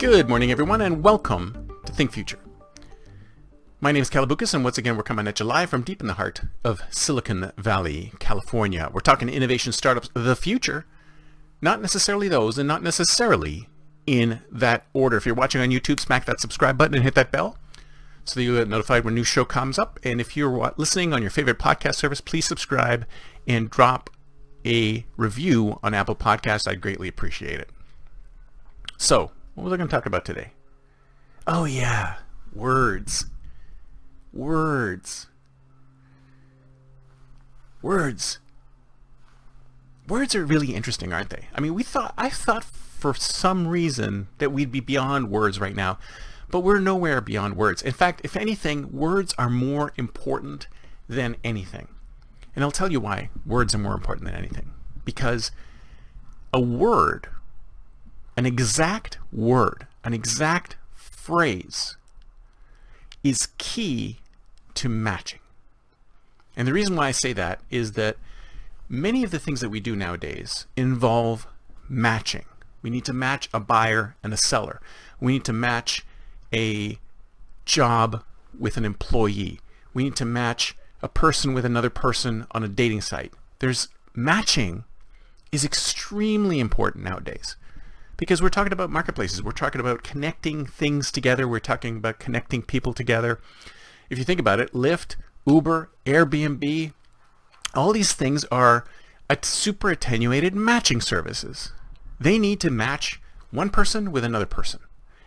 Good morning, everyone, and welcome to Think Future. My name is Calabucas, and once again, we're coming at you live from deep in the heart of Silicon Valley, California. We're talking innovation startups of the future, not necessarily those, and not necessarily in that order. If you're watching on YouTube, smack that subscribe button and hit that bell so that you get notified when a new show comes up. And if you're listening on your favorite podcast service, please subscribe and drop a review on Apple Podcasts. I'd greatly appreciate it. So, what was I going to talk about today? Oh yeah, words. Words are really interesting, aren't they? I mean, I thought for some reason that we'd be beyond words right now, but we're nowhere beyond words. In fact, if anything, words are more important than anything. And I'll tell you why words are more important than anything. Because a word, an exact word, an exact phrase is key to matching. And the reason why I say that is that many of the things that we do nowadays involve matching. We need to match a buyer and a seller. We need to match a job with an employee. We need to match a person with another person on a dating site. Matching is extremely important nowadays. Because we're talking about marketplaces, we're talking about connecting things together, we're talking about connecting people together. If you think about it, Lyft, Uber, Airbnb, all these things are super attenuated matching services. They need to match one person with another person.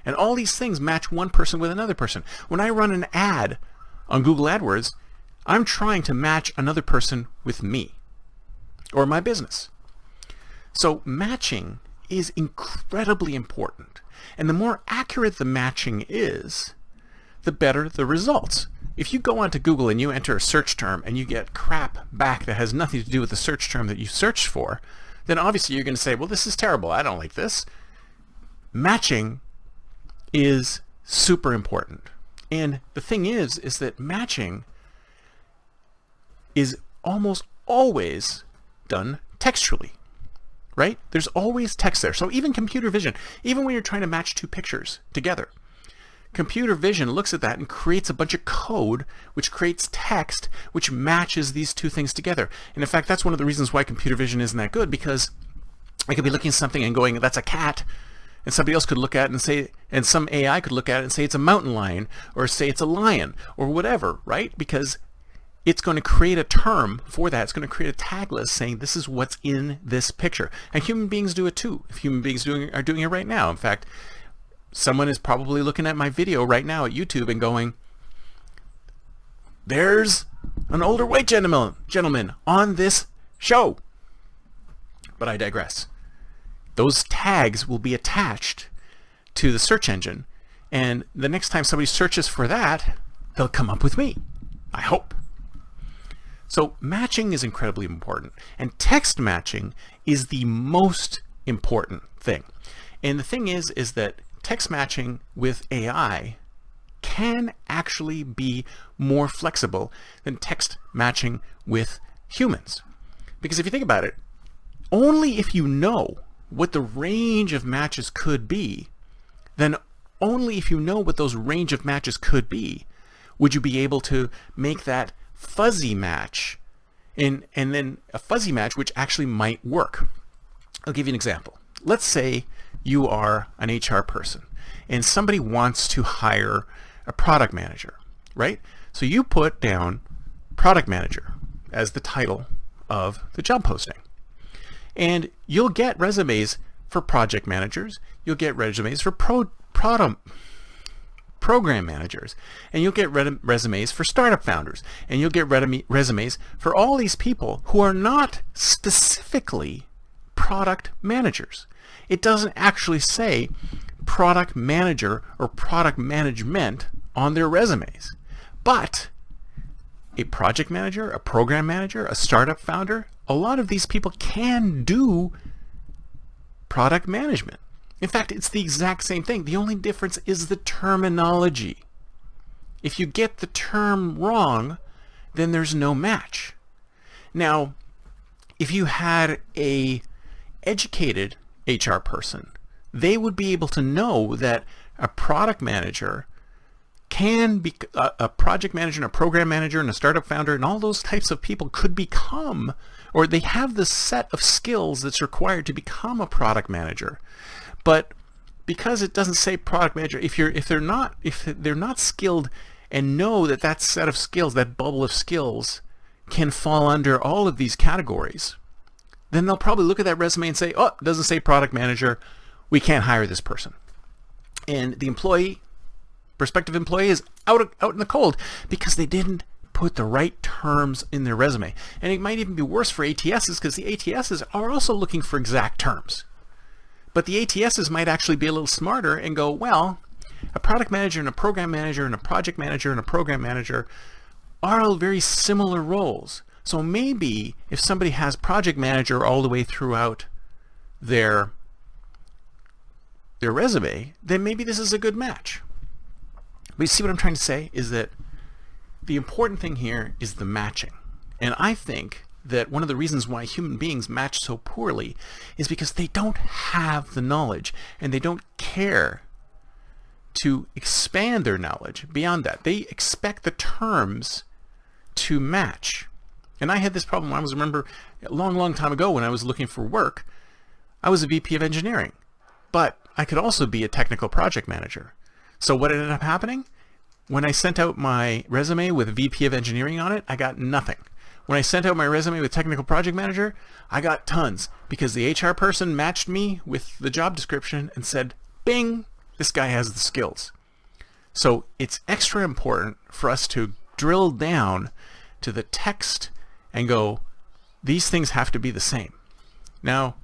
And all these things match one person with another person. When I run an ad on Google AdWords, I'm trying to match another person with me or my business. So matching is incredibly important. And the more accurate the matching is, the better the results. If you go onto Google and you enter a search term and you get crap back that has nothing to do with the search term that you searched for, then obviously you're going to say, well, this is terrible. I don't like this. Matching is super important. And the thing is that matching is almost always done textually. Right? There's always text there. So even computer vision, even when you're trying to match two pictures together, computer vision looks at that and creates a bunch of code which creates text which matches these two things together. And in fact, that's one of the reasons why computer vision isn't that good, because I could be looking at something and going, that's a cat, and somebody else could look at it and say, and some AI could look at it and say it's a mountain lion, or say it's a lion, or whatever, right? Because it's going to create a term for that. It's going to create a tag list saying this is what's in this picture. And human beings do it too. If human beings are doing it right now. In fact, someone is probably looking at my video right now at YouTube and going, there's an older white gentleman on this show. But I digress. Those tags will be attached to the search engine. And the next time somebody searches for that, they'll come up with me. I hope. So matching is incredibly important, and text matching is the most important thing. And the thing is that text matching with AI can actually be more flexible than text matching with humans. Because if you think about it, only if you know what the range of matches could be, then only if you know what those range of matches could be, would you be able to make that fuzzy match, and then a fuzzy match which actually might work. I'll give you an example. Let's say you are an HR person and somebody wants to hire a product manager, right? So you put down product manager as the title of the job posting. And you'll get resumes for project managers, you'll get resumes for program managers, and you'll get resumes for startup founders, and you'll get resumes for all these people who are not specifically product managers. It doesn't actually say product manager or product management on their resumes. But a project manager, a program manager, a startup founder, a lot of these people can do product management. In fact, it's the exact same thing. The only difference is the terminology. If you get the term wrong, then there's no match. Now, if you had a educated HR person they would be able to know that a product manager can be a project manager and a program manager and a startup founder, and all those types of people could become, or they have the set of skills that's required to become a product manager. But because it doesn't say product manager, if they're not skilled and know that that set of skills, that bubble of skills, can fall under all of these categories, then they'll probably look at that resume and say, oh, it doesn't say product manager, we can't hire this person. And the prospective employee is out in the cold because they didn't put the right terms in their resume. And it might even be worse for ATSs, because the ATSs are also looking for exact terms. But the ATSs might actually be a little smarter and go, well, a product manager and a program manager and a project manager and a program manager are all very similar roles. So maybe if somebody has project manager all the way throughout their resume, then maybe this is a good match. But you see what I'm trying to say is that the important thing here is the matching. And I think that one of the reasons why human beings match so poorly is because they don't have the knowledge, and they don't care to expand their knowledge beyond that. They expect the terms to match. And I had this problem. I remember a long time ago when I was looking for work, I was a VP of engineering, but I could also be a technical project manager. So what ended up happening? When I sent out my resume with VP of engineering on it, I got nothing. When I sent out my resume with technical project manager, I got tons, because the HR person matched me with the job description and said, bing, this guy has the skills. So it's extra important for us to drill down to the text and go, these things have to be the same. Now,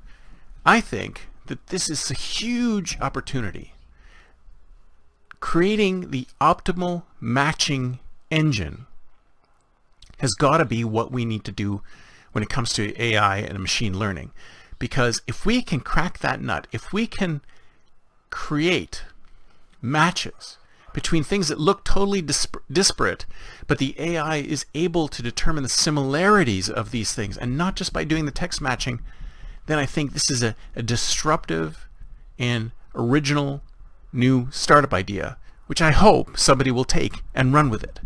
I think that this is a huge opportunity. Creating the optimal matching engine has got to be what we need to do when it comes to AI and machine learning. Because if we can crack that nut, if we can create matches between things that look totally disparate, but the AI is able to determine the similarities of these things, and not just by doing the text matching, then I think this is a disruptive and original new startup idea, which I hope somebody will take and run with it.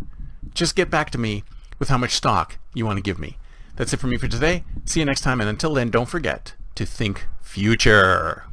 Just get back to me with how much stock you want to give me. That's it for me for today. See you next time, and until then, don't forget to think future.